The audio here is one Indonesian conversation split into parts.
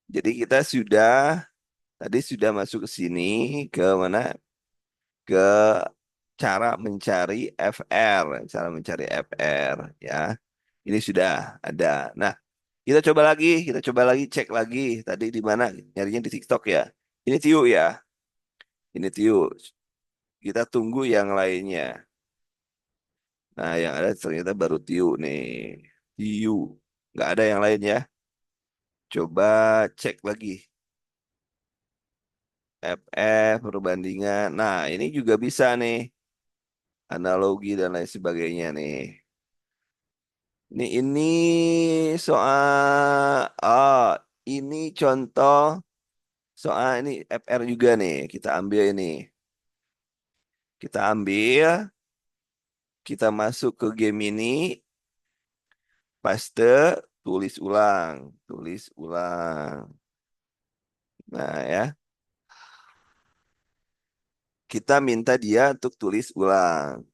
Jadi kita tadi sudah masuk ke sini, ke mana? Ke cara mencari FR, cara mencari FR ya. Ini sudah ada. Nah, kita coba lagi cek lagi tadi di mana nyarinya di TikTok ya. Ini Tiu ya. Ini Tiu. Kita tunggu yang lainnya. Nah, yang ada ternyata baru Tiu nih. Tiu. Nggak ada yang lain ya. Coba cek lagi. FF, perbandingan. Nah, ini juga bisa nih. Analogi dan lain sebagainya nih. Ini soal, ini contoh soal ini FR juga nih. Kita ambil ini. Kita ambil, kita masuk ke game ini, paste, tulis ulang, tulis ulang. Nah ya, kita minta dia untuk tulis ulang.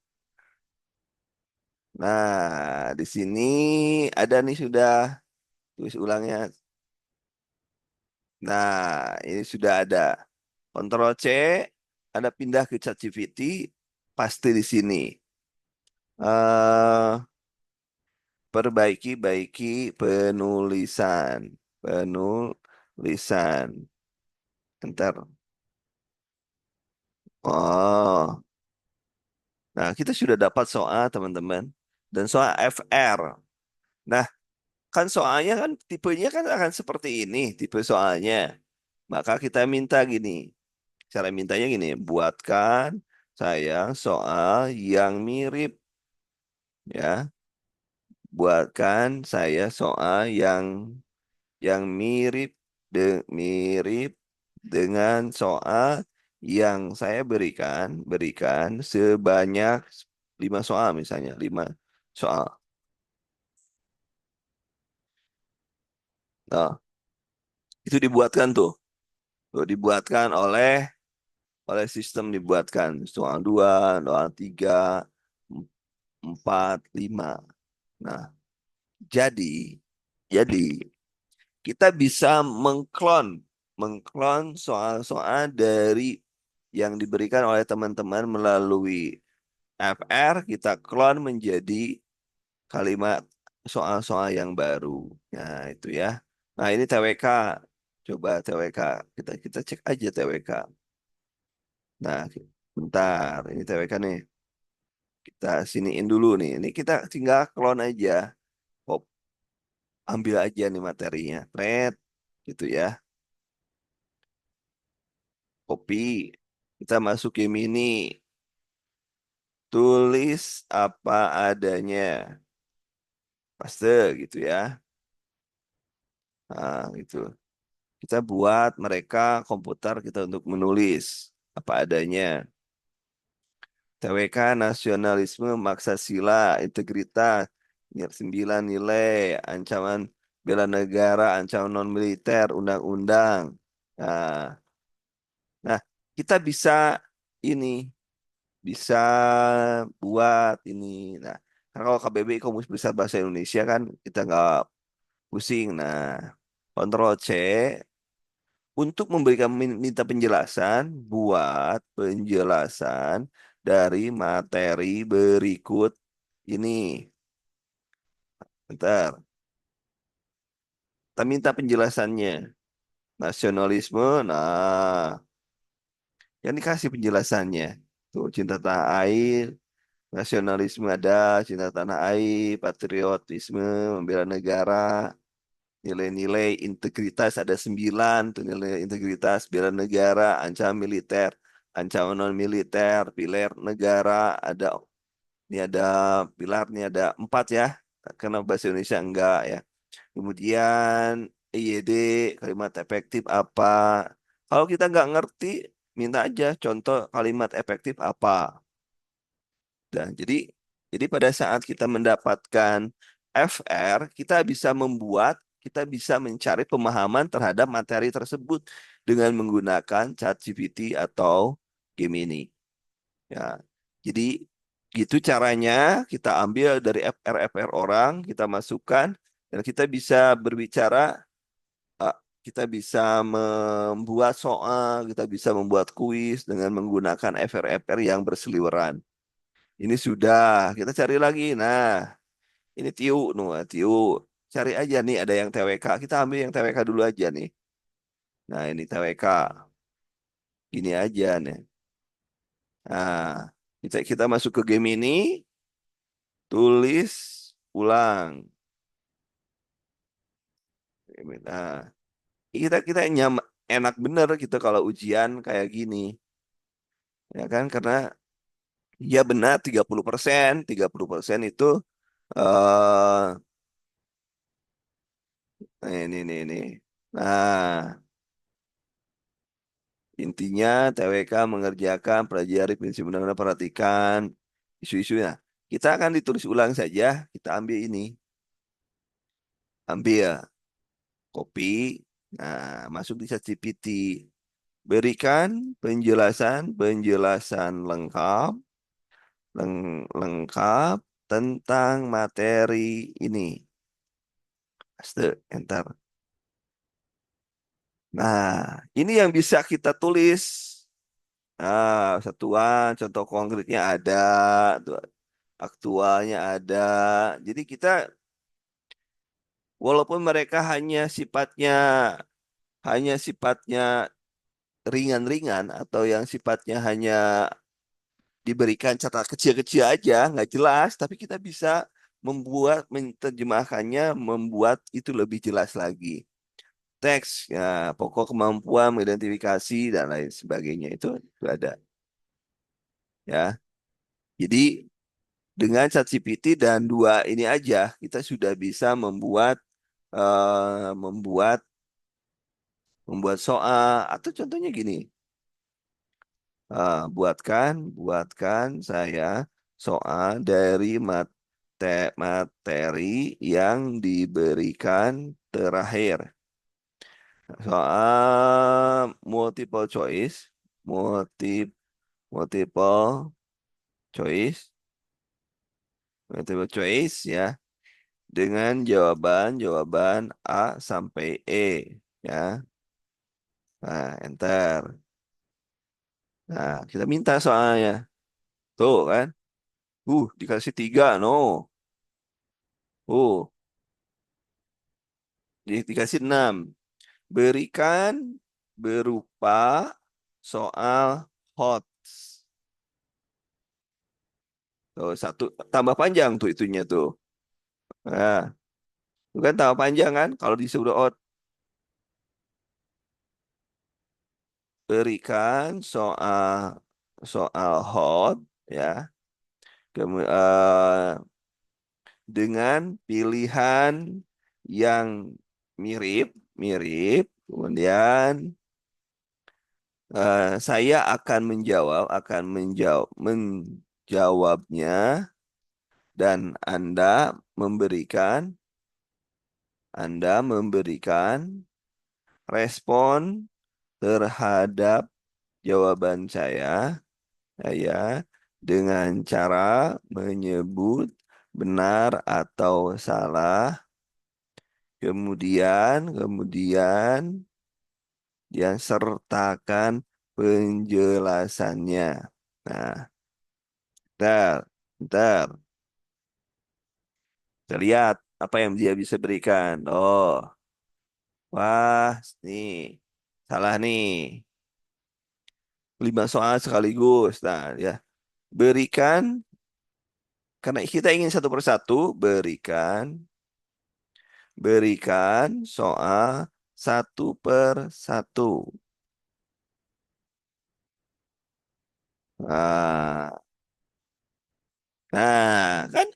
Nah, di sini ada nih sudah tulis ulangnya. Nah, ini sudah ada. Ctrl C, ada pindah ke ChatGPT, paste di sini. eh baiki penulisan, penulisan. Ntar. Oh, nah kita sudah dapat soal teman-teman dan soal FR. Nah, kan soalnya kan tipenya kan akan seperti ini, tipe soalnya. Maka kita minta gini, cara mintanya gini, buatkan saya soal yang mirip ya, buatkan saya soal yang mirip dengan soal yang saya berikan sebanyak 5 soal misalnya 5 soal. Nah, itu dibuatkan tuh dibuatkan oleh sistem dibuatkan soal 2, soal 3, 4, 5. Nah, jadi jadi kita bisa mengklon mengklon soal-soal dari yang diberikan oleh teman-teman melalui FR, kita klon menjadi kalimat soal-soal yang baru. Nah, itu ya. Nah, ini TWK. Coba TWK. Kita cek aja TWK. Nah, bentar. Ini TWK nih. Kita siniin dulu nih. Ini kita tinggal klon aja. Pop, ambil aja nih materinya. Thread, gitu ya. Copy. Kita masukin ini. Tulis apa adanya. Paste gitu ya. Nah, gitu. Kita buat mereka komputer kita untuk menulis apa adanya. TWK, nasionalisme, maksasila, integritas, 9 nilai, ancaman bela negara, ancaman non militer, undang-undang. Nah, nah, kita bisa ini, bisa buat ini. Nah, karena kalau KBBI Kamus Besar Bahasa Indonesia kan kita nggak pusing. Nah, Ctrl C untuk memberikan minta penjelasan, buat penjelasan dari materi berikut ini. Bentar, kita minta penjelasannya. Nasionalisme, nah, yang dikasih penjelasannya. Tuh, cinta tanah air, nasionalisme ada, cinta tanah air, patriotisme, membela negara, nilai-nilai integritas ada 9 tuh nilai integritas bela negara, ancaman militer, ancaman non militer, pilar negara ada ini ada pilar ini ada 4 ya, karena bahasa Indonesia enggak ya. Kemudian EYD kalimat efektif apa? Kalau kita nggak ngerti, minta aja contoh kalimat efektif apa. Dan jadi pada saat kita mendapatkan FR, kita bisa mencari pemahaman terhadap materi tersebut dengan menggunakan ChatGPT atau Gemini. Ya, jadi gitu caranya kita ambil dari FR-FR orang, kita masukkan dan kita bisa berbicara kita bisa membuat soal, kita bisa membuat kuis dengan menggunakan FR-FR yang berseliweran. Ini sudah, kita cari lagi. Nah, ini Tiu, Tiu. Cari aja nih, ada yang TWK. Kita ambil yang TWK dulu aja nih. Nah, ini TWK. Gini aja nih. Nah, kita masuk ke game ini, tulis ulang. Nah, kita kita enak bener gitu kalau ujian kayak gini. Ya kan, karena ya benar 30%, 30% itu eh ini. Nah, intinya TWK mengerjakan pelajari prinsip undang-undang perhatikan isu-isunya. Kita akan ditulis ulang saja, kita ambil ini, ambil copy, nah masuk di ChatGPT, berikan penjelasan lengkap, lengkap tentang materi ini. Paste, enter. Nah, ini yang bisa kita tulis. Nah, satuan, contoh konkretnya ada, tuh, aktualnya ada. Jadi kita, walaupun mereka hanya sifatnya ringan-ringan atau yang sifatnya hanya diberikan catatan kecil-kecil aja, nggak jelas, tapi kita bisa menerjemahkannya, membuat itu lebih jelas lagi. Teks, ya, pokok kemampuan mengidentifikasi dan lain sebagainya itu ada, ya. Jadi dengan ChatGPT dan dua ini aja kita sudah bisa eh, membuat membuat soal atau contohnya gini, buatkan saya soal dari materi yang diberikan terakhir. Soal multiple choice, multi, multiple choice, multiple choice ya, dengan jawaban A sampai E ya. Nah, enter. Nah, kita minta soalnya. Tuh kan. Dikasih tiga, no. Uh, dikasih enam. Berikan berupa soal hot. Tuh, satu tambah panjang tuh itunya tuh. Nah, itu kan tambah panjang kan? Kalau disuruh hot, berikan soal soal hot ya. Dengan pilihan yang mirip, kemudian saya menjawabnya dan Anda memberikan respon terhadap jawaban saya dengan cara menyebut benar atau salah, kemudian yang sertakan penjelasannya. Nah, ntar, ntar, kita lihat apa yang dia bisa berikan. Oh, wah, nih, salah nih. 5 soal sekaligus. Nah, ya, berikan, karena kita ingin satu persatu, berikan soal satu per satu. Nah, kan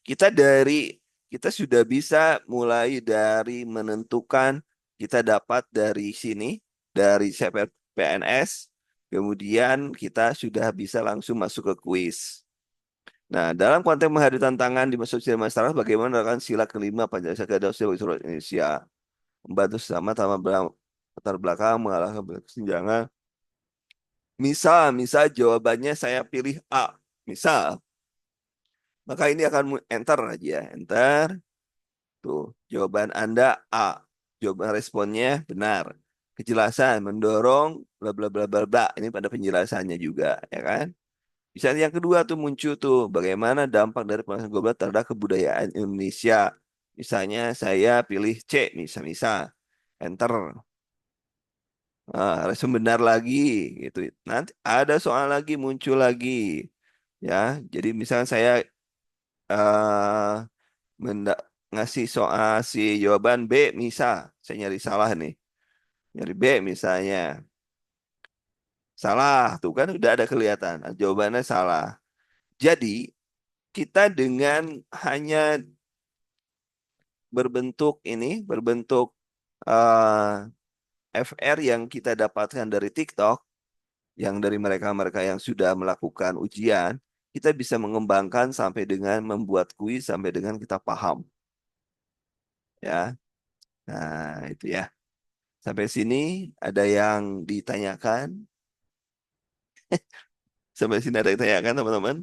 kita dari kita sudah bisa mulai dari menentukan, kita dapat dari sini, dari CPNS, kemudian kita sudah bisa langsung masuk ke kuis. Nah, dalam konteks menghadapi tantangan di sosial masyarakat, bagaimana melakukan sila kelima Pancasila Kedaulatan seluruh Indonesia, membantu sesama tanpa latar belakang mengalahkan kesenjangan. Misal jawabannya saya pilih A. Misal, maka ini akan enter aja. Enter. Tuh, jawaban Anda A. jawaban responnya benar. Kejelasan mendorong bla bla bla bla bla. Ini pada penjelasannya juga, ya kan? Misalnya yang kedua tuh muncul tuh bagaimana dampak dari pemanasan global terhadap kebudayaan Indonesia. Misalnya saya pilih C, misal enter. Respon benar lagi gitu. Nanti ada soal lagi muncul lagi, ya. Jadi misalnya saya eh menda- ngasih soal si jawaban B, misal saya nyari salah nih, nyari B misalnya salah tuh kan udah ada kelihatan jawabannya salah. Jadi kita dengan hanya berbentuk FR yang kita dapatkan dari TikTok, yang dari mereka-mereka yang sudah melakukan ujian, kita bisa mengembangkan sampai dengan membuat kuis sampai dengan kita paham, ya. Nah, itu ya. Sampai sini ada yang ditanyakan? Sampai sini ada yang ditanyakan, teman-teman?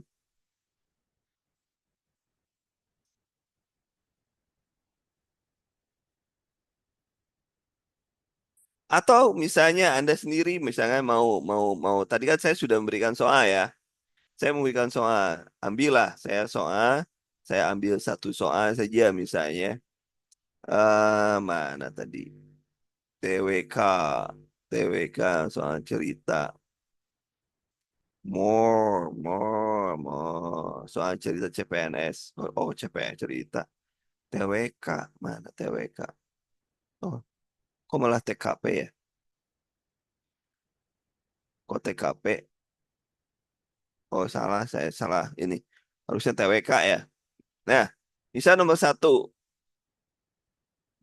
Atau misalnya Anda sendiri misalnya mau mau mau tadi kan saya sudah memberikan soal ya. Saya memberikan soal. Ambillah saya ambil satu soal saja misalnya. Mana tadi? TWK. TWK soal cerita. More. Soal cerita CPNS. Oh, CPNS cerita. TWK. Mana TWK? Oh, kok malah TKP ya? Kok TKP? Oh, salah. Saya salah. Ini. Harusnya TWK ya. Nah, bisa nomor satu.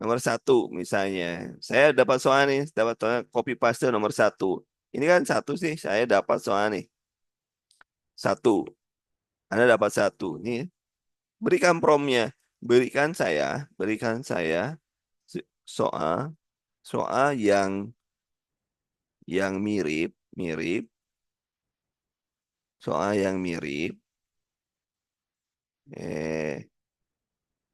Nomor satu misalnya. Saya dapat soal nih. Dapat soal copy paste nomor satu. Ini kan satu sih. Saya dapat soal nih. Satu. Anda dapat satu. Nih, berikan promnya. Berikan saya soal soal yang mirip, soal yang eh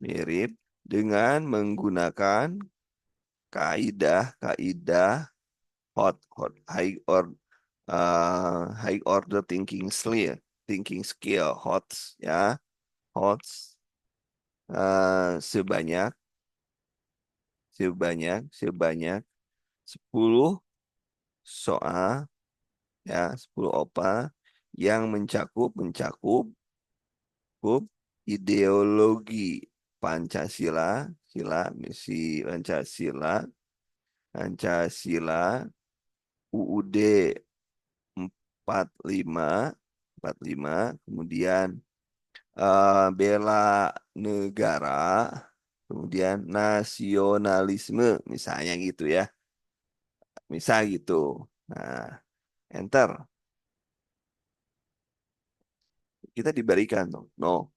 mirip dengan menggunakan kaidah high order thinking skill HOTS, ya. HOTS, sebanyak sebanyak 10 soal, ya, 10 OPA yang mencakup ideologi Pancasila, misi Pancasila, UUD 45, 45, kemudian bela negara, kemudian nasionalisme, misalnya gitu ya. Misal gitu. Nah, enter. Kita diberikan tuh. No,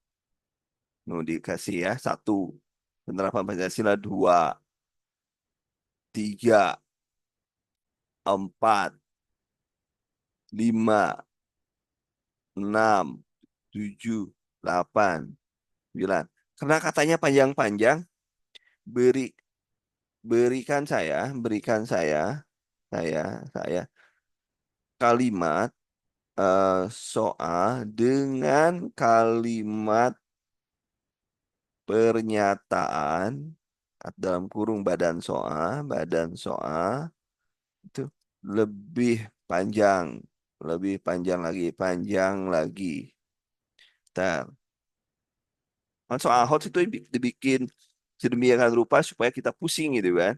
no dikasih ya. Satu. Penerapan Pancasila. Dua. Tiga. Empat. Lima. Enam. Tujuh. Delapan. Sembilan. Karena katanya panjang-panjang, beri berikan saya saya kalimat soal dengan kalimat pernyataan dalam kurung badan soal itu lebih panjang, panjang lagi. Nah, kan soal hot itu dibikin sedemikian rupa supaya kita pusing gitu kan.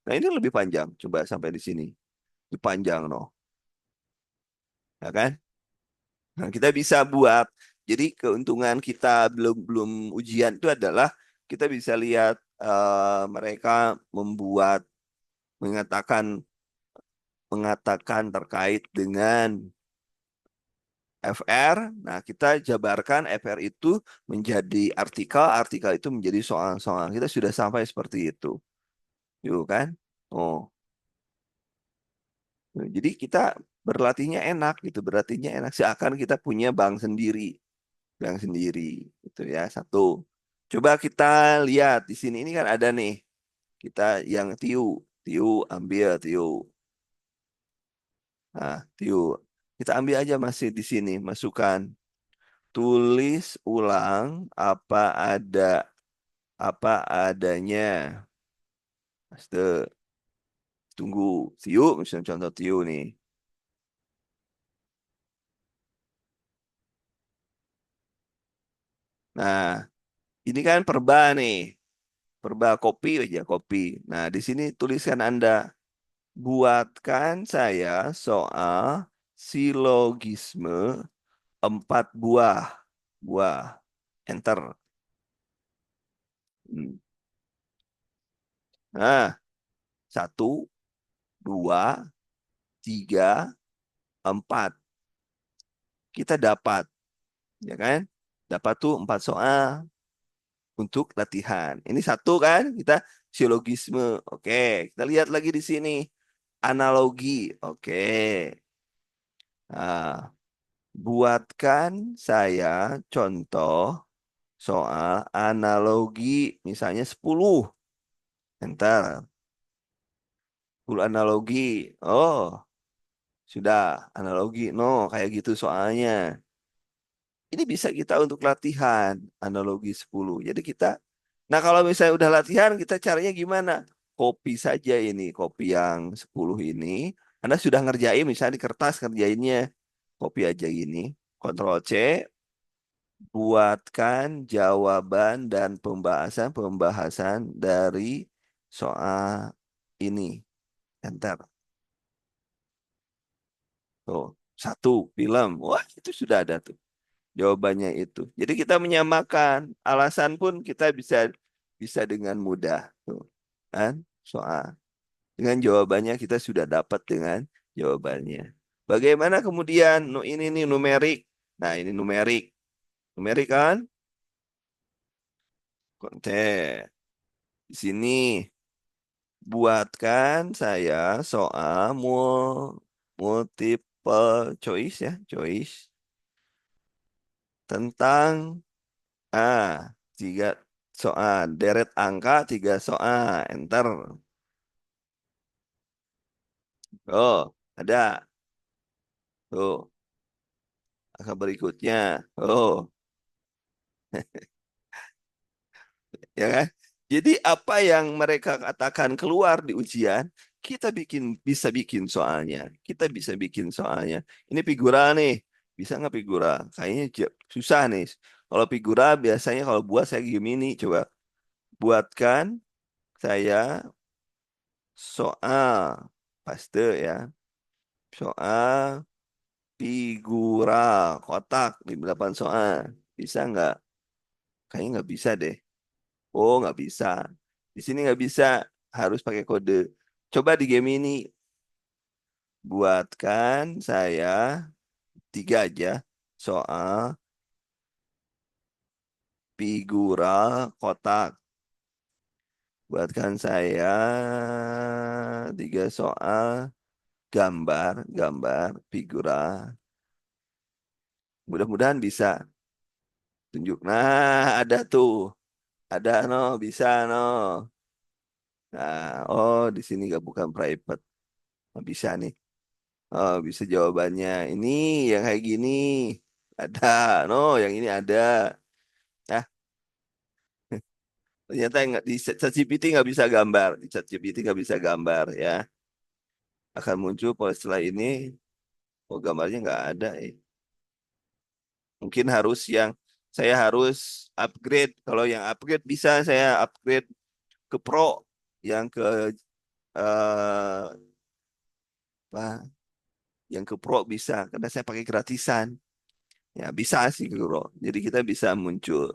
Nah, ini lebih panjang. Coba sampai di sini. Itu panjang, no. Ya kan? Nah, kita bisa buat. Jadi keuntungan kita belum belum ujian itu adalah kita bisa lihat mereka membuat mengatakan mengatakan terkait dengan FR. Nah, kita jabarkan FR itu menjadi artikel, artikel itu menjadi soal-soal. Kita sudah sampai seperti itu. Yuk kan? Oh, jadi kita berlatihnya enak gitu, berlatihnya enak. Seakan kita punya bank sendiri, itu ya satu. Coba kita lihat di sini ini kan ada nih. Kita yang tiu, tiu ambil tiu. Nah, tiu. Kita ambil aja masih di sini, masukkan. Tulis ulang apa adanya. Aste, tunggu. Tiu, misalnya contoh tiu nih. Nah, ini kan perba nih. Perba kopi aja, kopi. Nah, di sini tuliskan Anda. Buatkan saya soal silogisme 4 buah. Buah. Enter. Hmm. Nah, 1, 2, 3, 4. Kita dapat, ya kan? Dapat tuh 4 soal untuk latihan. Ini satu kan? Kita silogisme. Oke, kita lihat lagi di sini. Analogi. Oke. Nah, buatkan saya contoh soal analogi misalnya 10. Enter. 10 analogi. Oh, sudah analogi. No, kayak gitu soalnya. Ini bisa kita untuk latihan analogi 10. Jadi kita, nah kalau misalnya udah latihan, kita caranya gimana? Copy saja ini, copy yang 10 ini. Anda sudah ngerjain, misalnya di kertas ngerjainnya. Copy aja gini. Ctrl C, buatkan jawaban dan pembahasan dari soal ini. Enter. Tuh, satu film. Wah, itu sudah ada tuh. Jawabannya itu. Jadi kita menyamakan alasan pun kita bisa bisa dengan mudah tuh. Kan? Soal dengan jawabannya kita sudah dapat dengan jawabannya. Bagaimana kemudian ini nih numerik. Nah, ini numerik. Numerik kan? Konten. Di sini buatkan saya soal multiple choice ya, choice tentang ah, 3 soal, deret angka 3 soal, enter. Oh, ada. Tuh, angka berikutnya. Oh, ya kan? Jadi apa yang mereka katakan keluar di ujian, kita bisa bikin soalnya. Kita bisa bikin soalnya. Ini figura nih. Bisa nggak figura? Kayaknya susah nih. Kalau figura biasanya kalau buat saya Gemini, coba buatkan saya soal paste ya. Soal figura kotak di 8 soal. Bisa nggak? Kayaknya nggak bisa deh. Oh, nggak bisa. Di sini nggak bisa. Harus pakai kode. Coba di game ini. Buatkan saya 3 aja. Soal figura kotak. Buatkan saya 3 soal gambar figura. Mudah-mudahan bisa. Tunjuk. Nah, ada tuh. Ada no, bisa no. Nah, oh di sini nggak bukan private. Oh, bisa nih. Oh, bisa jawabannya. Ini yang kayak gini. Ada. No, yang ini ada. Nah, ternyata nggak di ChatGPT nggak bisa gambar. Di ChatGPT nggak bisa gambar ya. Akan muncul setelah ini. Oh, gambarnya nggak ada. Mungkin harus yang saya harus upgrade. Kalau yang upgrade bisa saya upgrade ke Pro. Yang ke eh, apa? Yang ke Pro bisa karena saya pakai gratisan. Ya, bisa sih Bro. Jadi kita bisa muncul.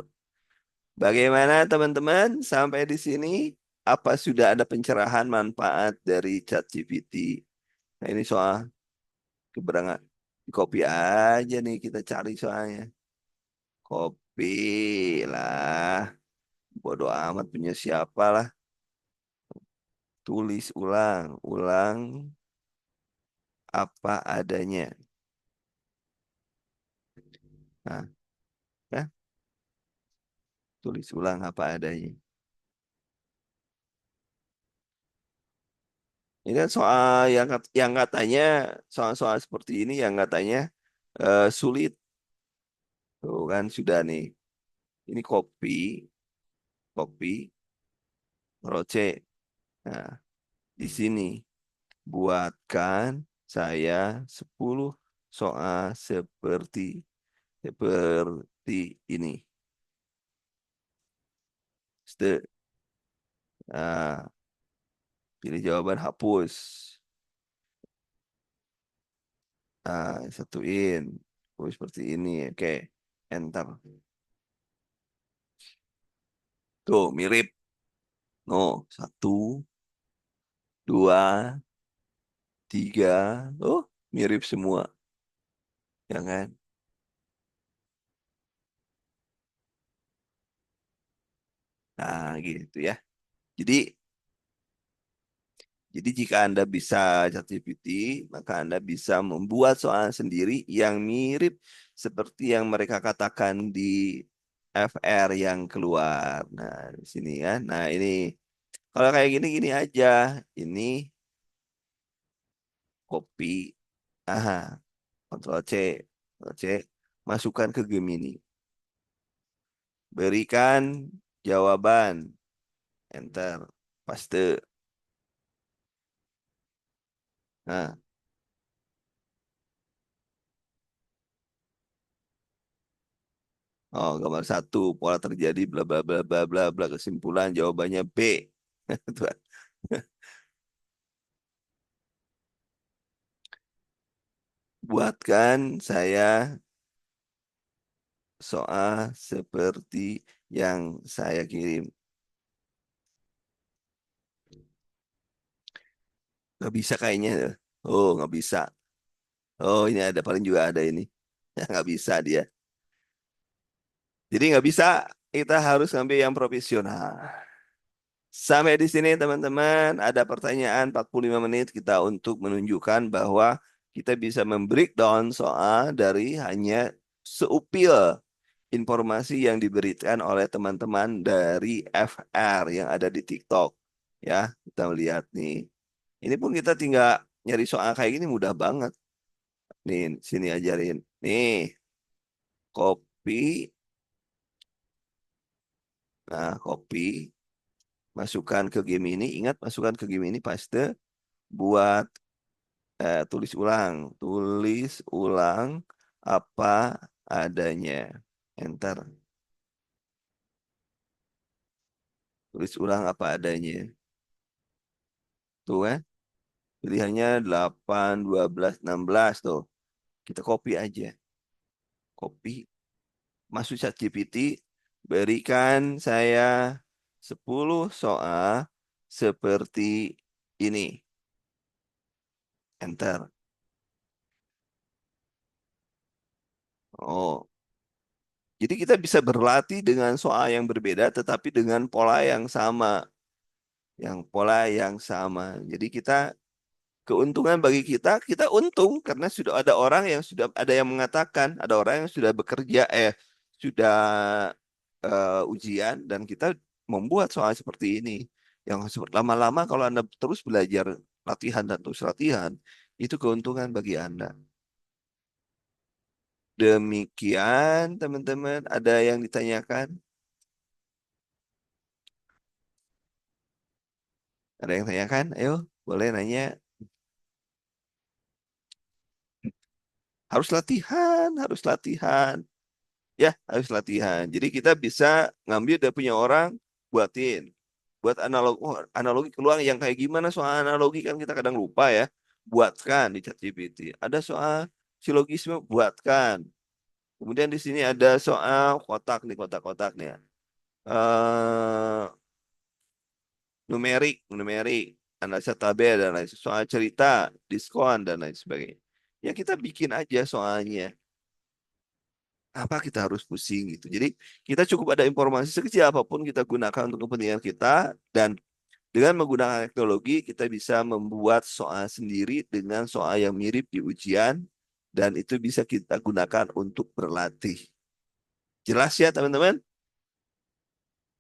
Bagaimana teman-teman? Sampai di sini apa sudah ada pencerahan manfaat dari ChatGPT? Nah, ini soal keberangan. Copy aja nih kita cari soalnya. Copy lah. Bodoh amat punya siapa lah. Tulis ulang, ulang apa adanya. Nah, ya, tulis ulang apa adanya. Ini kan soal yang katanya soal-soal seperti ini yang katanya sulit. Tuh kan sudah nih. Ini kopi, roce. Nah, di sini buatkan saya 10 soal seperti ini. Ste- Nah, pilih jawaban hapus. Nah, satuin. Oh, seperti ini. Oke, enter. Tuh, mirip. No, satu, dua, tiga. Oh, mirip semua. Ya kan? Nah, gitu ya. Jadi, jadi jika Anda bisa ChatGPT, maka Anda bisa membuat soal sendiri yang mirip seperti yang mereka katakan di FR yang keluar. Nah, di sini ya. Nah, ini kalau kayak gini gini aja. Ini kopi. Aha, Ctrl C, Ctrl C, masukkan ke Gemini. Berikan jawaban, enter, paste. Nah, oh gambar satu, pola terjadi bla bla bla bla bla bla, kesimpulan jawabannya B. Tuh. Buatkan saya soal seperti yang saya kirim. Nggak bisa kayaknya. Oh, nggak bisa. Oh, ini ada paling juga ada ini. Nggak bisa dia. Jadi nggak bisa. Kita harus ngambil yang profesional. Sampai di sini teman-teman, ada pertanyaan 45 menit kita untuk menunjukkan bahwa kita bisa membreakdown soal dari hanya seupil informasi yang diberikan oleh teman-teman dari FR yang ada di TikTok. Ya, kita lihat nih. Ini pun kita tinggal nyari soal kayak gini mudah banget. Nih, sini ajarin. Nih, kopi. Nah, kopi. Masukkan ke game ini. Ingat, masukkan ke game ini paste. Buat tulis ulang apa adanya, enter, tulis ulang apa adanya, tuh kan pilihannya 8 12 16 tuh, kita copy aja, copy, masuk ChatGPT, berikan saya 10 soal seperti ini, enter. Oh, jadi kita bisa berlatih dengan soal yang berbeda tetapi dengan pola yang sama, jadi kita, keuntungan bagi kita, kita untung karena sudah ada orang yang sudah ada yang mengatakan, ada orang yang sudah bekerja, sudah ujian dan kita membuat soal seperti ini. Yang lama-lama kalau Anda terus belajar latihan dan terus latihan, itu keuntungan bagi Anda. Demikian teman-teman, ada yang ditanyakan? Ada yang tanyakan? Ayo, boleh nanya. Harus latihan, harus latihan. Ya, harus latihan. Jadi kita bisa ngambil dari punya orang, buatin. Buat analog, oh, analogi keluar yang kayak gimana soal analogi kan kita kadang lupa ya. Buatkan di ChatGPT. Ada soal silogisme, buatkan. Kemudian di sini ada soal kotak nih, kotak-kotak nih ya. Numerik, numerik, analisa tabel dan lain soal cerita, diskon dan lain sebagainya. Ya kita bikin aja soalnya. Apa kita harus pusing gitu. Jadi kita cukup ada informasi sekecil apapun kita gunakan untuk kepentingan kita, dan dengan menggunakan teknologi kita bisa membuat soal sendiri dengan soal yang mirip di ujian, dan itu bisa kita gunakan untuk berlatih. Jelas ya teman-teman?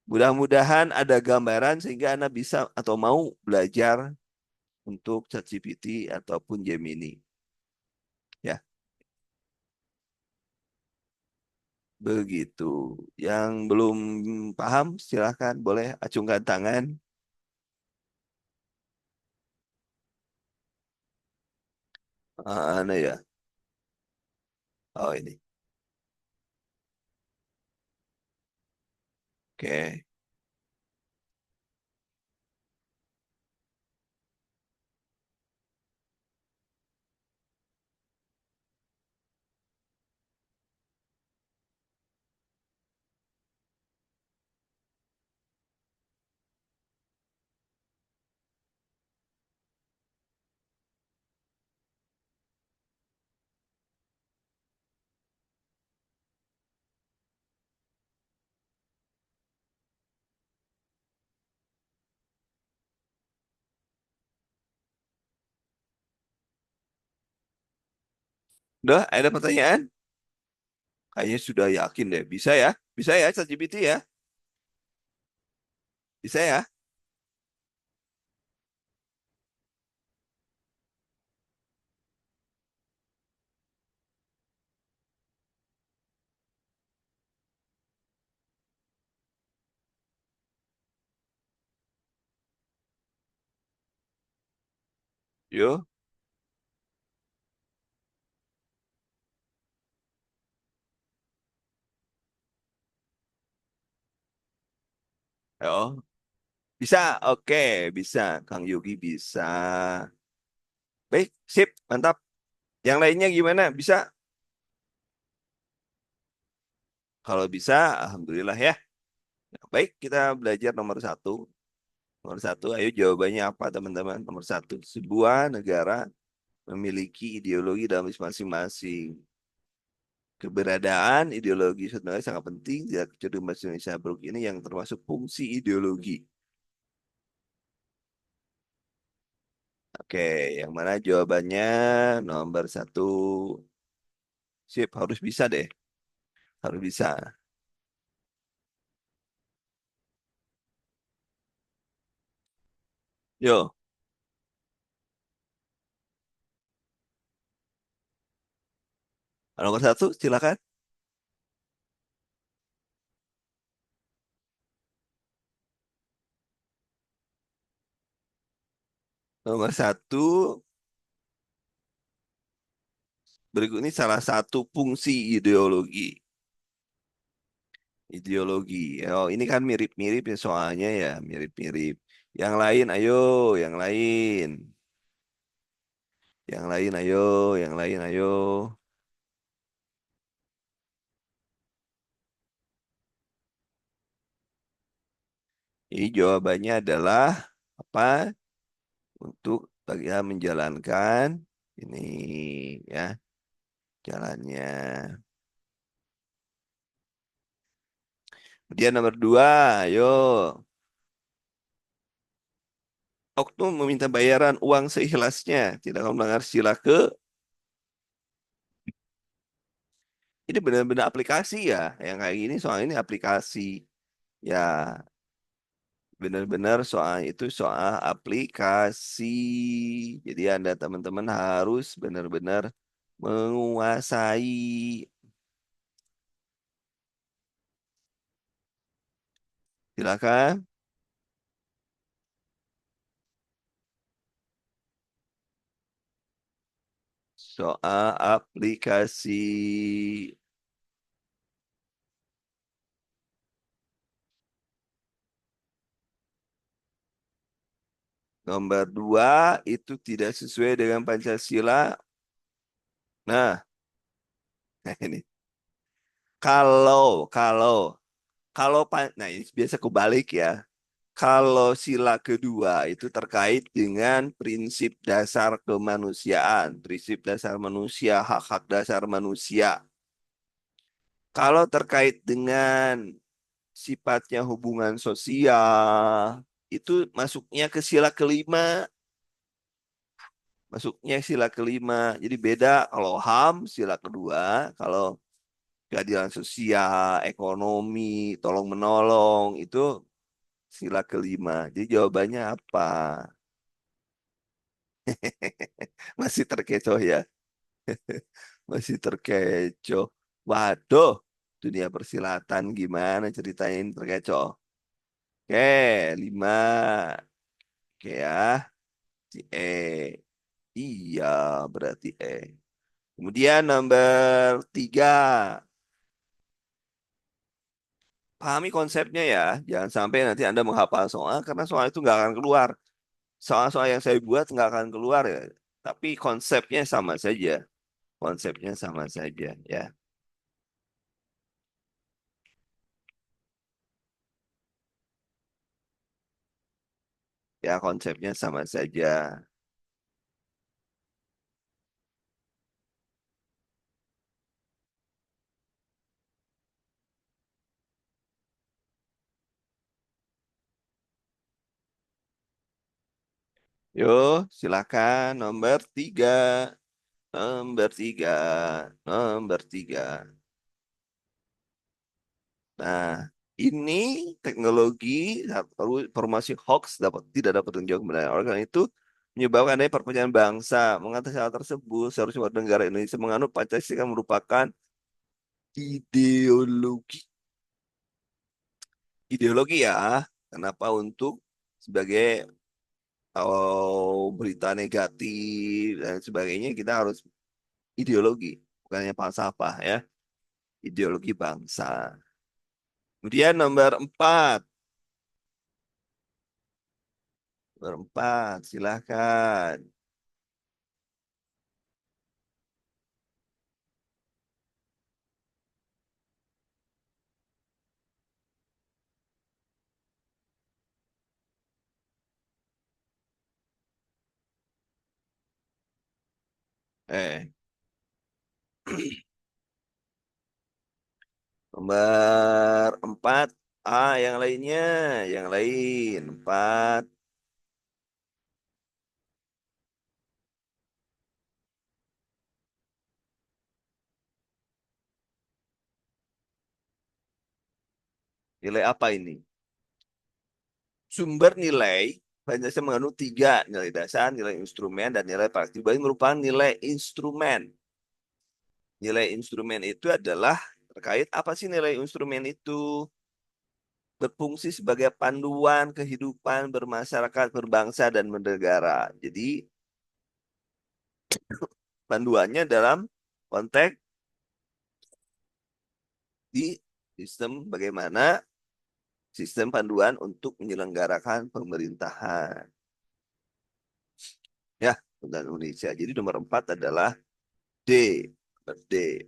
Mudah-mudahan ada gambaran sehingga Anda bisa atau mau belajar untuk ChatGPT ataupun Gemini. Ya, begitu. Yang belum paham, silahkan boleh acungkan tangan. Mana ya? Oh ini. Oke. Udah, ada pertanyaan? Kayaknya sudah yakin deh. Bisa ya? Bisa ya ChatGPT ya? Bisa ya? Yo. Yo. Bisa, oke, bisa. Kang Yogi bisa. Baik, sip, mantap. Yang lainnya gimana? Bisa? Kalau bisa, alhamdulillah ya. Baik, kita belajar nomor satu. Nomor satu, ayo jawabannya apa teman-teman? Nomor satu, sebuah negara memiliki ideologi dalam masing-masing. Keberadaan ideologi sebenarnya sangat penting. Tidak kecuali bahasa Indonesia Buruk ini yang termasuk fungsi ideologi. Oke, yang mana jawabannya nomor satu. Sip, harus bisa deh. Harus bisa. Yo, nomor satu, silakan. Nomor satu, berikut ini salah satu fungsi ideologi. Ideologi. Oh, ini kan mirip-mirip ya soalnya ya, mirip-mirip. Yang lain, ayo, yang lain. Yang lain, ayo, yang lain, ayo. Ini jawabannya adalah apa? Untuk bagaimana menjalankan ini ya, jalannya. Kemudian nomor dua, ayo. Oknum meminta bayaran uang seikhlasnya, tidak akan melanggar sila ke. Ini benar-benar aplikasi ya, yang kayak gini soal ini aplikasi. Ya, benar-benar soal itu soal aplikasi. Jadi Anda teman-teman harus benar-benar menguasai. Silakan. Soal aplikasi. Nomor dua itu tidak sesuai dengan Pancasila. Nah, ini kalau nah ini biasa kebalik ya. Kalau sila kedua itu terkait dengan prinsip dasar kemanusiaan, prinsip dasar manusia, hak-hak dasar manusia. Kalau terkait dengan sifatnya hubungan sosial, itu masuknya ke sila kelima, masuknya sila kelima. Jadi beda kalau HAM sila kedua, kalau keadilan sosial, ekonomi, tolong menolong itu sila kelima. Jadi jawabannya apa? Masih terkecoh ya. Masih terkecoh. Waduh, dunia persilatan gimana ceritain terkecoh. Oke, 5. Oke ya, si E. Iya, berarti E. Kemudian nomor 3. Pahami konsepnya ya. Jangan sampai nanti Anda menghafal soal, karena soal itu nggak akan keluar. Soal-soal yang saya buat nggak akan keluar ya. Tapi konsepnya sama saja. Konsepnya sama saja ya. Ya, konsepnya sama saja. Yo, silakan nomor 3. Nomor 3. Nomor 3. Nah, ini teknologi atau informasi hoax tidak dapat menjawab kebenaran. Oleh karena itu, menyebabkan adanya perpecahan bangsa. Mengatasi hal tersebut, seharusnya warga negara Indonesia menganut Pancasila merupakan ideologi. Ideologi ya. Kenapa untuk sebagai berita negatif dan sebagainya kita harus ideologi, bukannya falsafah ya. Ideologi bangsa. Kemudian nomor 4. Nomor 4, silahkan. Eh, nomor 4. Yang lainnya, yang lain. 4. Nilai apa ini? Sumber nilai Pancasila mengandung 3, nilai dasar, nilai instrumen, dan nilai praktik. Berarti merupakan nilai instrumen. Nilai instrumen itu adalah terkait apa sih nilai instrumen itu? Berfungsi sebagai panduan kehidupan bermasyarakat, berbangsa, dan bernegara. Jadi, panduannya dalam konteks di sistem bagaimana sistem panduan untuk menyelenggarakan pemerintahan. Ya, tentang Indonesia. Jadi nomor 4 adalah D. Nomor D.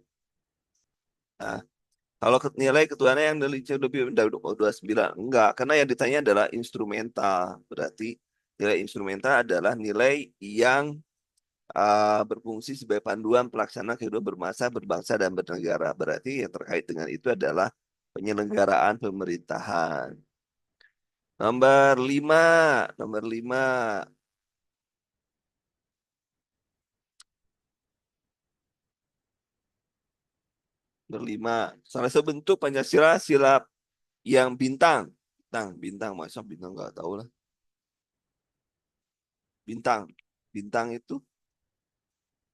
Nah, kalau nilai ketuhanan yang lebih dari 29, enggak. Karena yang ditanya adalah instrumental. Berarti nilai instrumental adalah nilai yang berfungsi sebagai panduan pelaksana kehidupan bermasa, berbangsa, dan bernegara. Berarti yang terkait dengan itu adalah penyelenggaraan pemerintahan. Nomor 5. Nomor 5. Nomor 5. Salah satu bentuk Pancasila sila yang bintang. Bintang. Masa bintang nggak tahu lah. Bintang. Bintang itu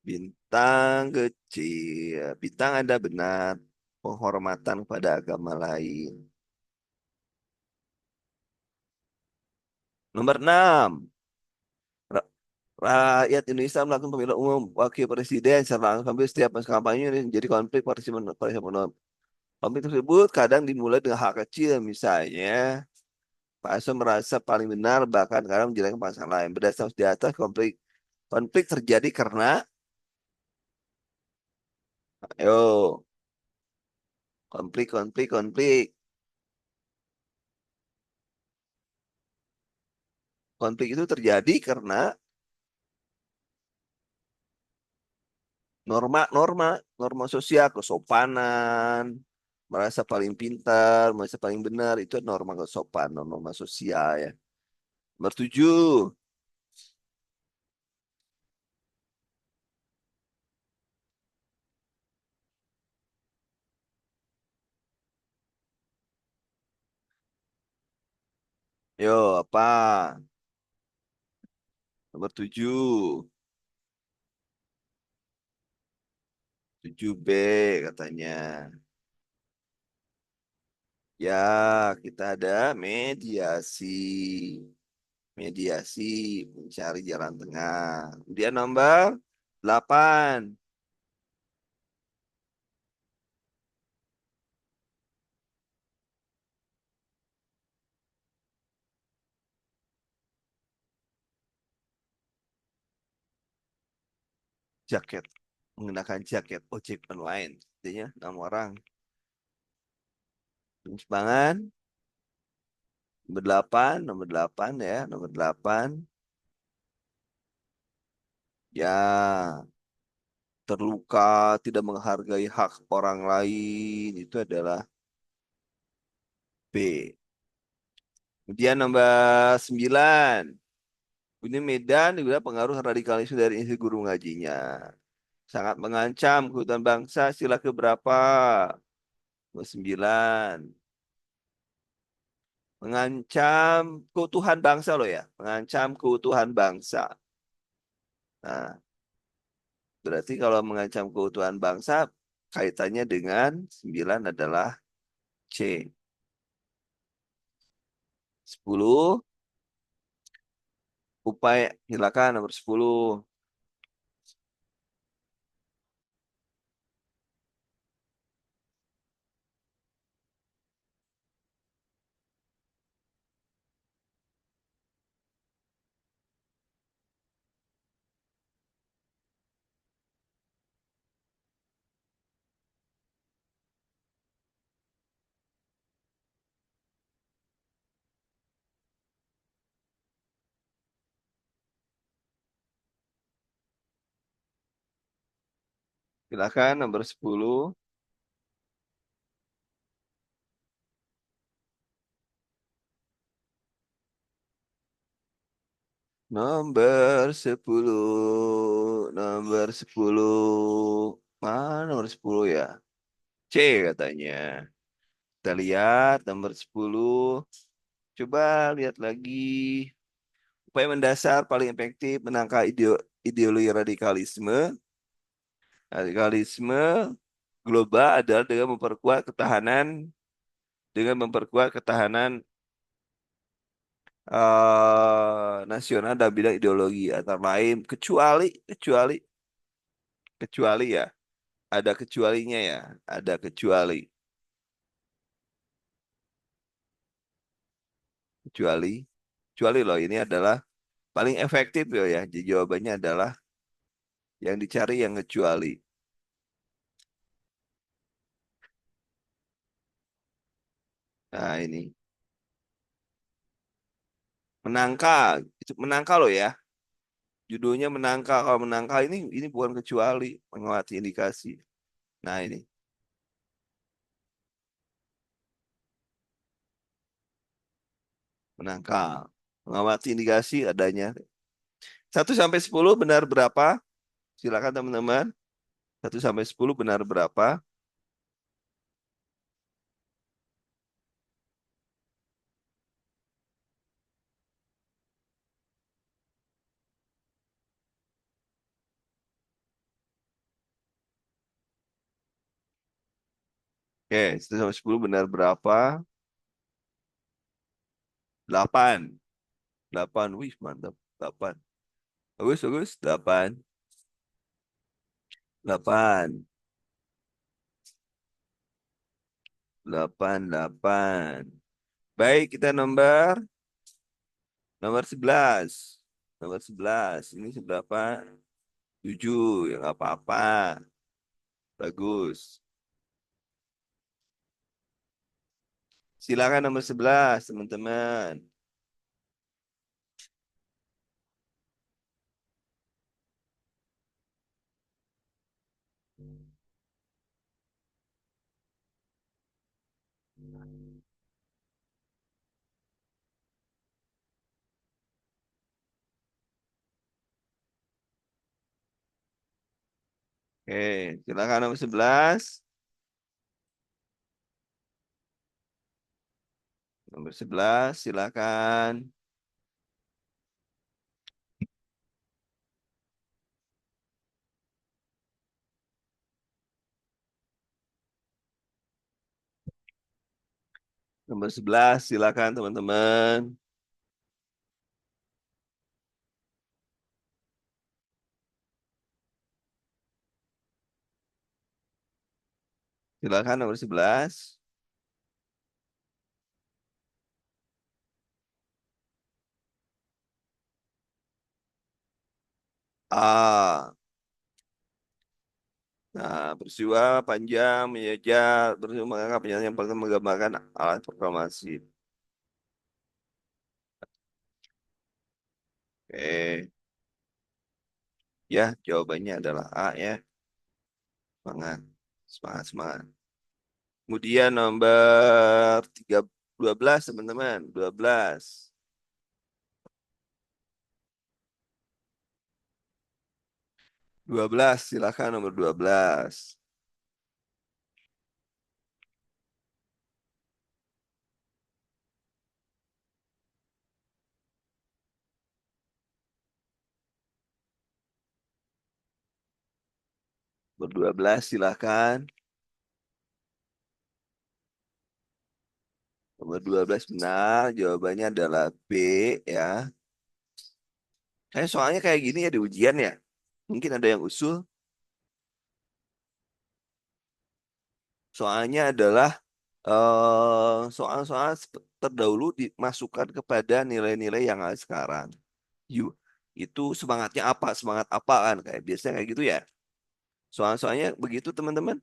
bintang kecil. Bintang ada benar. Penghormatan pada agama lain. Nomor 6. Ra- Rakyat Indonesia melakukan pemilihan umum wakil presiden secara langsung hampir setiap masa kampanye ini menjadi konflik partisipasi. Konflik tersebut kadang dimulai dengan hal kecil, misalnya Pak Hasto merasa paling benar bahkan kadang menjelekkan pasangan lain. Berdasarkan di atas, konflik konflik terjadi karena, ayo, konflik. Konflik itu terjadi karena norma sosial, kesopanan, merasa paling pintar, merasa paling benar, itu norma kesopanan, norma sosial ya. Nomor 7. Yo, apa? Nomor 7. 7B katanya. Ya, kita ada mediasi. Mediasi, mencari jalan tengah. Kemudian nomor 8. Jaket. Menggunakan jaket ojek online. Artinya 6 orang. Penyimpangan. Nomor 8 ya. Nomor 8. Ya, terluka, tidak menghargai hak orang lain. Itu adalah B. Kemudian nomor 9. Ini Medan juga pengaruh radikalisme dari isi guru ngajinya. Sangat mengancam keutuhan bangsa. Sila keberapa? Nomor 9. Mengancam keutuhan bangsa loh ya. Mengancam keutuhan bangsa. Nah, berarti kalau mengancam keutuhan bangsa, kaitannya dengan 9 adalah C. 10. Upaya, silakan nomor 10. Silakan nomor 10. Nomor 10. Nomor 10. Mana nomor 10 ya? C katanya. Kita lihat nomor 10. Coba lihat lagi. Upaya mendasar paling efektif menangkal ideologi radikalisme. Radikalisme global adalah dengan memperkuat ketahanan nasional dan bidang ideologi antara lain kecuali ya ada kecualinya ya ada kecuali kecuali loh ini adalah paling efektif loh ya. Jadi jawabannya adalah yang dicari yang kecuali. Nah ini menangka itu menangka loh ya. Judulnya menangka. Kalau menangka ini bukan kecuali mengamati indikasi. Nah ini menangka mengamati indikasi adanya 1 sampai 10 benar berapa? Silakan teman-teman. 1 sampai 10 benar berapa? Oke, 1 sampai 10 benar berapa? 8. 8. Wih, mantap. 8. Bagus, bagus. 8. 8. 8. 8. Baik, kita nomor 11. Nomor 11. Ini seberapa? 7. Ya nggak apa-apa. Bagus. Silakan nomor 11, teman-teman. Oke, silakan nomor 11. Nomor 11, silakan. Nomor 11, silakan teman-teman. Silakan nomor 11. A. Nah, peristiwa panjang menjejak peristiwa menganggap yang paling menggambarkan alat proklamasi. Oke, ya jawabannya adalah A ya. Semangat, semangat, semangat. Kemudian nomor 12 teman-teman, 12. 12 silakan nomor 12. Nomor 12 silakan. Nomor 12 benar, jawabannya adalah B ya. Saya soalnya kayak gini ya di ujian ya. Mungkin ada yang usul. Soalnya adalah soal-soal terdahulu dimasukkan kepada nilai-nilai yang ada sekarang. Yuk, itu semangatnya apa? Semangat apa kan? Kayak biasanya kayak gitu ya. Soal-soalnya begitu teman-teman.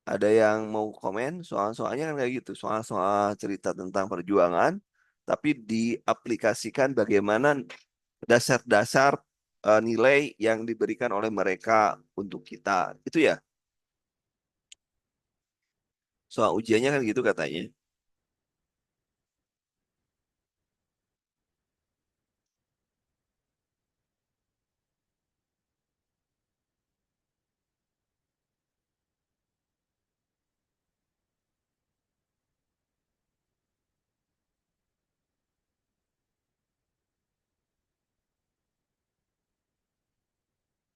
Ada yang mau komen? Soal-soalnya kan kayak gitu. Soal-soal cerita tentang perjuangan, tapi diaplikasikan bagaimana dasar-dasar nilai yang diberikan oleh mereka untuk kita. Itu ya. Soal ujiannya kan gitu katanya.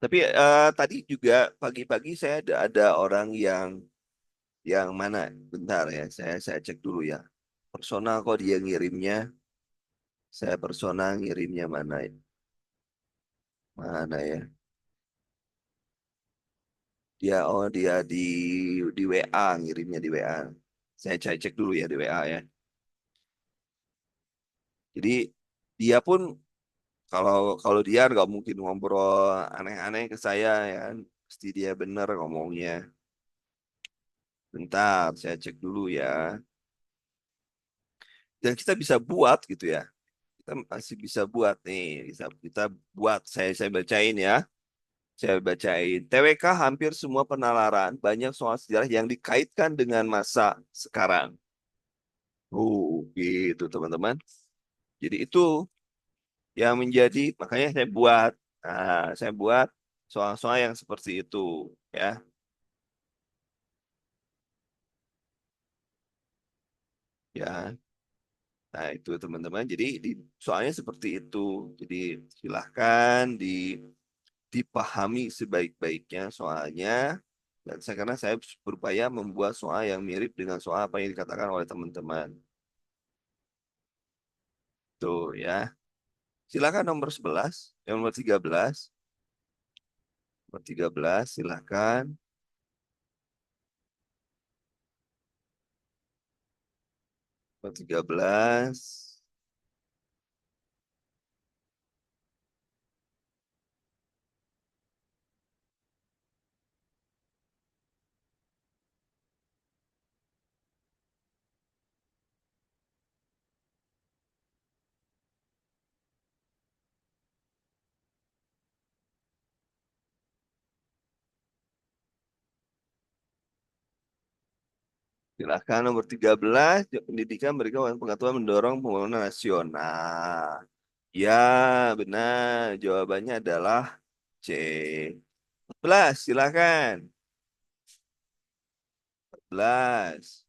Tapi tadi juga pagi-pagi saya ada orang yang mana? Bentar ya, saya cek dulu ya. Personal kok dia ngirimnya. Saya personal ngirimnya mana ya? Mana ya? Dia di WA ngirimnya di WA. Saya cek dulu ya di WA ya. Jadi dia pun kalau kalau dia nggak mungkin ngobrol aneh-aneh ke saya ya. Pasti dia bener ngomongnya. Bentar, saya cek dulu ya. Dan kita bisa buat gitu ya. Kita masih bisa buat nih, bisa kita buat. Saya bacain ya. Saya bacain. TWK hampir semua penalaran banyak soal sejarah yang dikaitkan dengan masa sekarang. Gitu teman-teman. Jadi itu yang menjadi makanya saya buat. Saya buat soal-soal yang seperti itu ya. Ya. Nah, itu teman-teman. Jadi soalnya seperti itu. Jadi silahkan dipahami sebaik-baiknya soalnya. Dan karena saya berupaya membuat soal yang mirip dengan soal apa yang dikatakan oleh teman-teman. Tuh ya. Silakan nomor 11, yang nomor 13. Nomor 13, silakan. Nomor 13. Silakan nomor 13. Pendidikan berikan pengetahuan mendorong pembangunan nasional. Ya, benar. Jawabannya adalah C. 14, silakan. 14.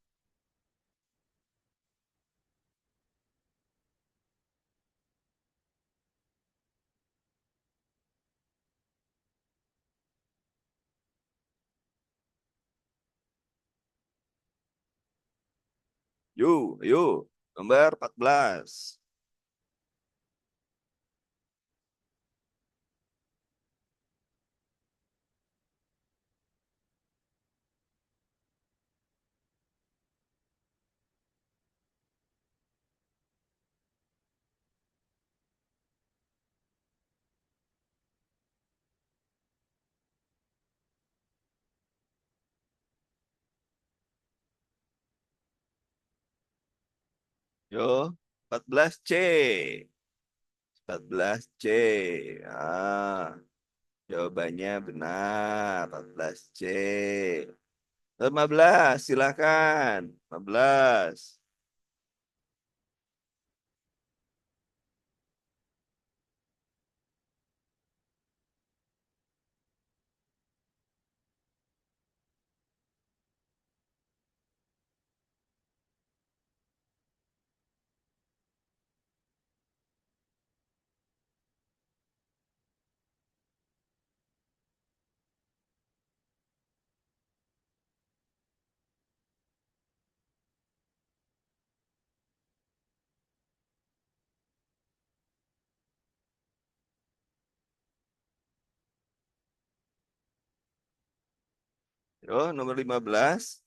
Yuk, yuk. Nomor 14. Yo, 14C. 14C. Ah, jawabannya benar. 14C. 15, silakan. 15. Yo, nomor 15.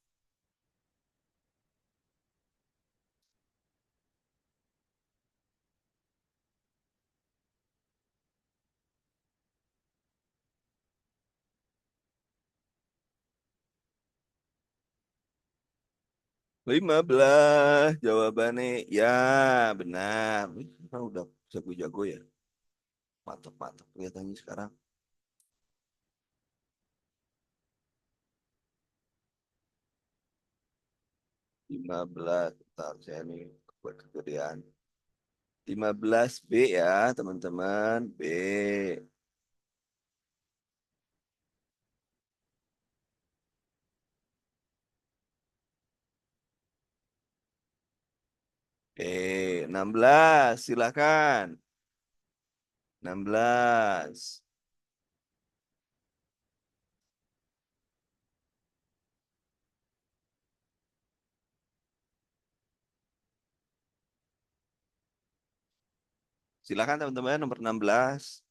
15. Jawabannya ya, benar. Orang udah jago-jago ya. Mantap-mantap kelihatannya sekarang. 15. Bentar, saya nih buat kegedean. 15B ya, teman-teman. B. B. 16. Silakan. 16. Silakan teman-teman, nomor 16.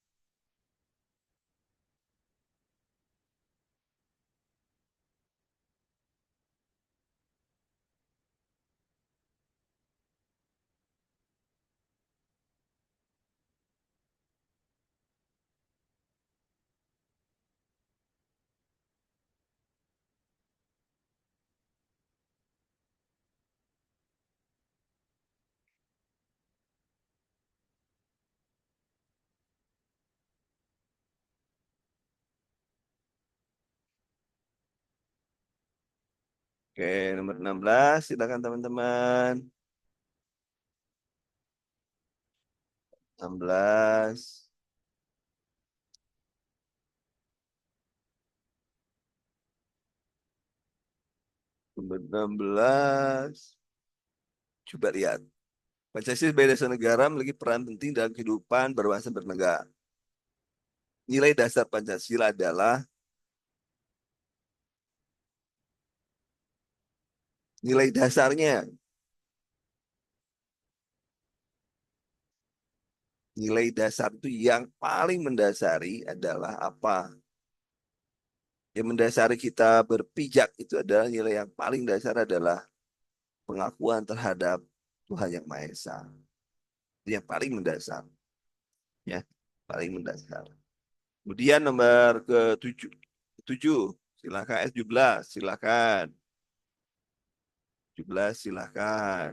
Oke, nomor 16. Silakan teman-teman. 16. Nomor 16. Coba lihat. Pancasila sebagai dasar negara memiliki peran penting dalam kehidupan berbangsa bernegara. Nilai dasar Pancasila adalah nilai dasarnya. Nilai dasar itu yang paling mendasari adalah apa? Yang mendasari kita berpijak itu adalah nilai yang paling dasar adalah pengakuan terhadap Tuhan Yang Maha Esa. Itu yang paling mendasar, ya, paling mendasar. Kemudian nomor ke-7, 7, silakan. 17, silakan. 17, silakan.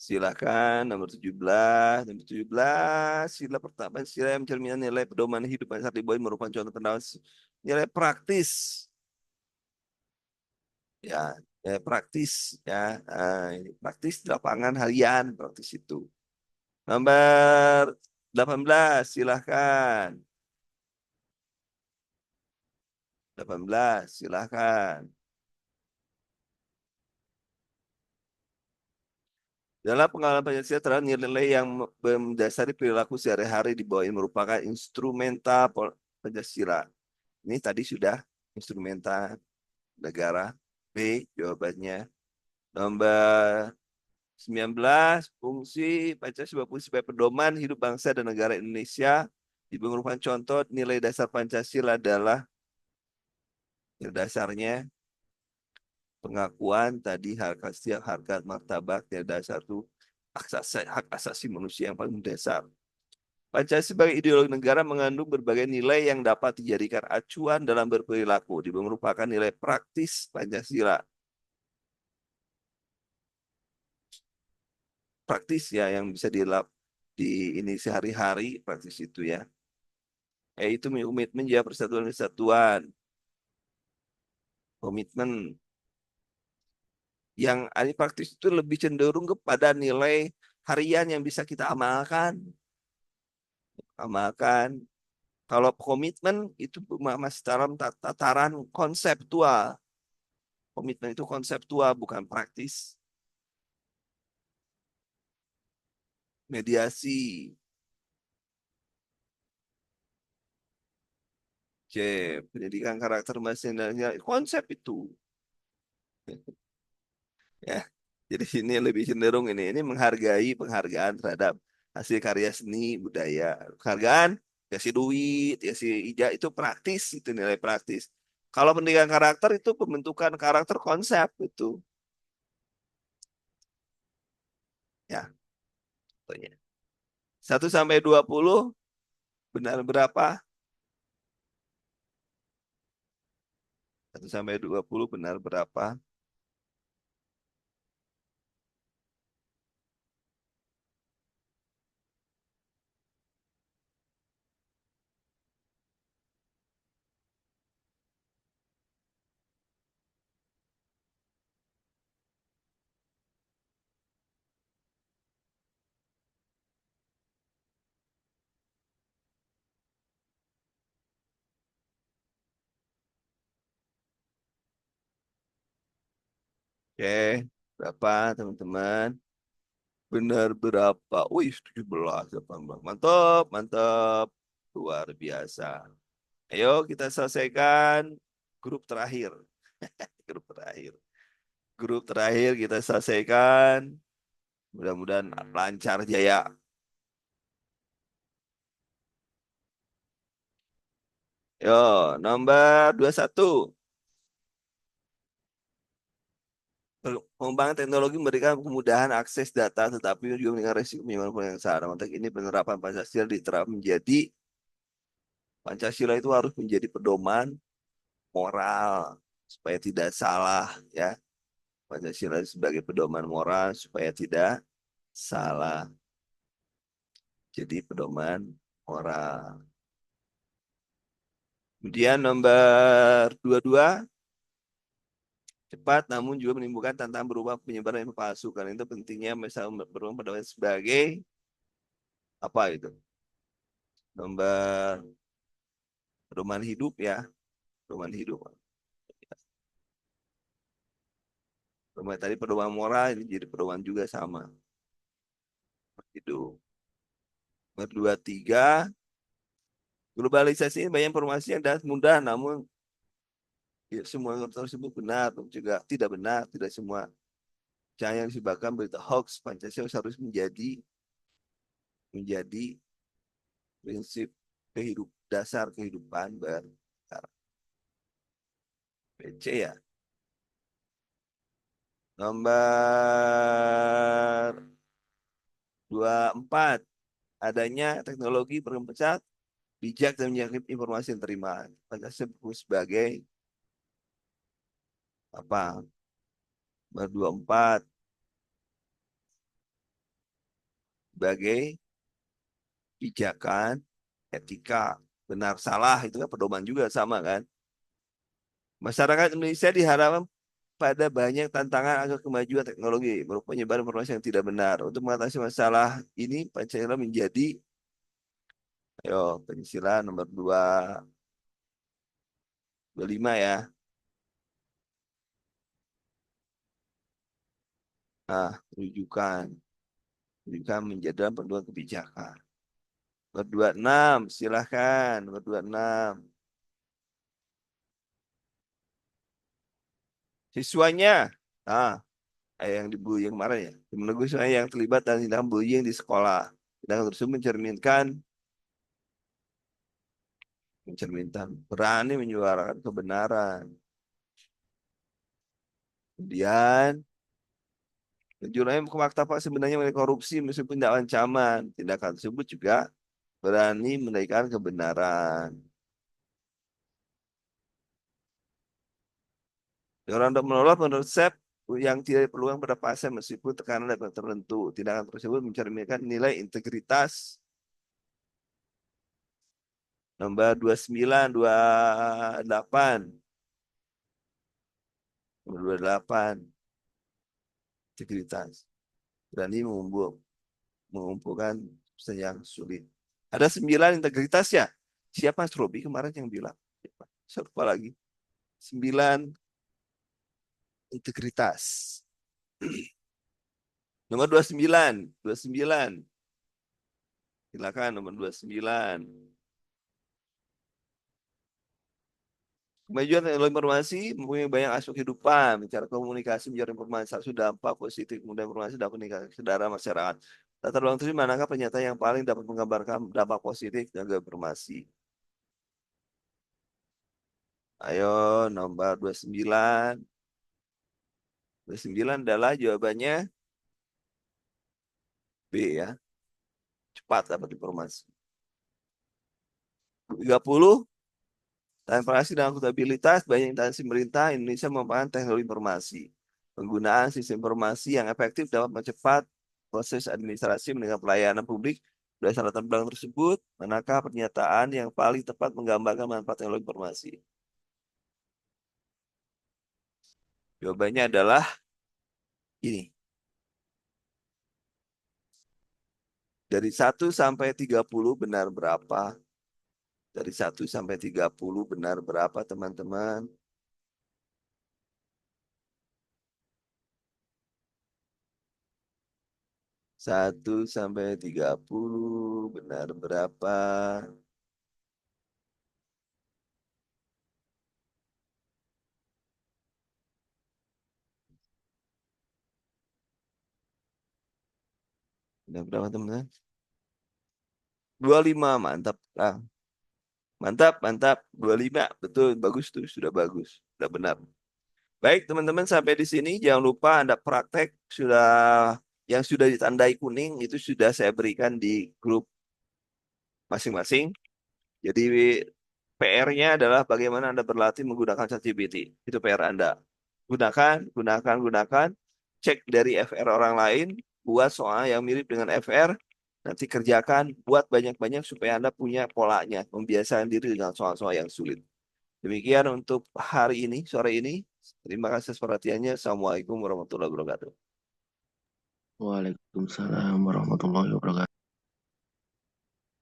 Silakan nomor 17. Nomor 17, sila pertama, sila yang mencerminkan nilai pedoman hidup yang saat dibuat merupakan contoh pendapat nilai praktis. Ya, Ya, praktis ya. Ini praktis di lapangan harian praktis itu. Nomor 18 silahkan. 18 silahkan. Dalam pengalaman Pancasila nilai yang mendasari perilaku sehari-hari di bawah ini merupakan instrumental Pancasila. Ini tadi sudah instrumental negara. B jawabannya. Nomor 19 fungsi Pancasila sebagai pedoman hidup bangsa dan negara Indonesia. Di merupakan contoh nilai dasar Pancasila adalah nilai dasarnya pengakuan tadi setiap harkat martabat nilai dasar itu hak asasi manusia yang paling mendasar. Pancasila sebagai ideologi negara mengandung berbagai nilai yang dapat dijadikan acuan dalam berperilaku. Di merupakan nilai praktis Pancasila. Praktis ya yang bisa di ini sehari-hari praktis itu ya. Yaitu komitmen ya persatuan kesatuan. Komitmen yang ini praktis itu lebih cenderung kepada nilai harian yang bisa kita amalkan. Amalkan. Kalau komitmen itu masih dalam tataran konseptual. Komitmen itu konseptual bukan praktis. Mediasi. C. Pendidikan karakter masing konsep itu. Ya. Jadi ini lebih cenderung ini menghargai penghargaan terhadap hasil karya seni budaya. Penghargaan kasih duit, kasih ijazah itu praktis, itu nilai praktis. Kalau pendidikan karakter itu pembentukan karakter konsep itu. Ya, contohnya. 1 sampai 20 benar berapa? 1 sampai 20 benar berapa? Oke, berapa teman-teman? Benar berapa? Wih, 17, 18. Mantap, mantap. Luar biasa. Ayo kita selesaikan grup terakhir. Grup terakhir. Grup terakhir kita selesaikan. Mudah-mudahan lancar jaya. Yo, nomor 21. Pengembangan teknologi memberikan kemudahan akses data, tetapi juga dengan resiko penyebaran yang salah. Untuk ini penerapan Pancasila diterapkan menjadi Pancasila itu harus menjadi pedoman moral supaya tidak salah ya. Pancasila sebagai pedoman moral supaya tidak salah. Jadi pedoman moral. Kemudian nomor 22, cepat namun juga menimbulkan tantangan berupa penyebaran info palsu. Karena itu pentingnya misalnya berupa pedoman sebagai apa itu? Nomor pedoman hidup ya, pedoman hidup. Pedoman tadi pedoman moral ini jadi pedoman juga sama. Itu. Nomor 23, globalisasi ini banyak informasi yang dapat mudah namun ya, semua tersebut benar juga tidak benar, tidak semua. Jangan disebabkan berita hoax. Pancasila harus menjadi prinsip dasar kehidupan berbangsa. PC ya. Nomor 24, adanya teknologi perkembangan bijak dan menyaring informasi yang terima. Pancasila sebagai apa? Nomor 24 sebagai pijakan, etika, benar salah itu kan pedoman juga sama kan. Masyarakat Indonesia diharapkan pada banyak tantangan agar kemajuan teknologi berupa penyebaran informasi yang tidak benar. Untuk mengatasi masalah ini, Pancasila menjadi, ayo, Pancasila nomor 225 ya. Nah, rujukan. Rujukan menjadi dalam panduan kebijakan. Nomor 26, silahkan. Nomor 26. Siswanya. Nah, yang di bullying kemarin ya. Menunggu siswa yang terlibat dalam tindakan bullying di sekolah. Tindakan tersebut mencerminkan berani menyuarakan kebenaran. Kemudian, jurnalis ke fakta Pak sebenarnya mengenai korupsi meskipun tidak ancaman. Tindakan tersebut juga berani menaikkan kebenaran. Orang untuk menolak menurut Sep yang tidak diperlukan pada pasien meskipun tekanan dapat tertentu. Tindakan tersebut mencerminkan nilai integritas. Nomor 29, 28. Nomor 28, integritas. Berani mengumpulkan pesan yang sulit. Ada 9 integritas ya. Siapa Mas Robi kemarin yang bilang? Siapa lagi? 9 integritas. Nomor 29, 29. Silakan nomor 29. Kemajuan teknologi informasi mempunyai banyak aspek kehidupan, bicara komunikasi, bicara informasi, satu dampak positif, kemudian informasi dapat meningkatkan kesadaran masyarakat. Latar belakang tersebut manakah pernyataan yang paling dapat menggambarkan dampak positif dan informasi? Ayo, nomor 29. 29 adalah jawabannya B ya. Cepat dapat informasi. 30, transparansi dan akuntabilitas, banyak instansi pemerintah Indonesia memanfaatkan teknologi informasi. Penggunaan sistem informasi yang efektif dapat mempercepat proses administrasi mendengar pelayanan publik. Berdasarkan latar belakang tersebut, manakah pernyataan yang paling tepat menggambarkan manfaat teknologi informasi? Jawabannya adalah ini. Dari 1 sampai 30 benar berapa? Dari 1 sampai 30 benar berapa, teman-teman? 1 sampai 30 benar berapa? Benar berapa, teman-teman? 25, mantap. Ah, mantap, mantap. 25, betul, bagus tuh, sudah bagus. Sudah benar. Baik, teman-teman, sampai di sini jangan lupa Anda praktek yang sudah ditandai kuning itu sudah saya berikan di grup masing-masing. Jadi PR-nya adalah bagaimana Anda berlatih menggunakan ChatGPT. Itu PR Anda. Gunakan. Cek dari FR orang lain, buat soal yang mirip dengan FR, nanti kerjakan, buat banyak-banyak supaya Anda punya polanya, membiasakan diri dengan soal-soal yang sulit. Demikian untuk hari ini, sore ini. Terima kasih atas perhatiannya. Assalamualaikum warahmatullahi wabarakatuh. Waalaikumsalam warahmatullahi wabarakatuh.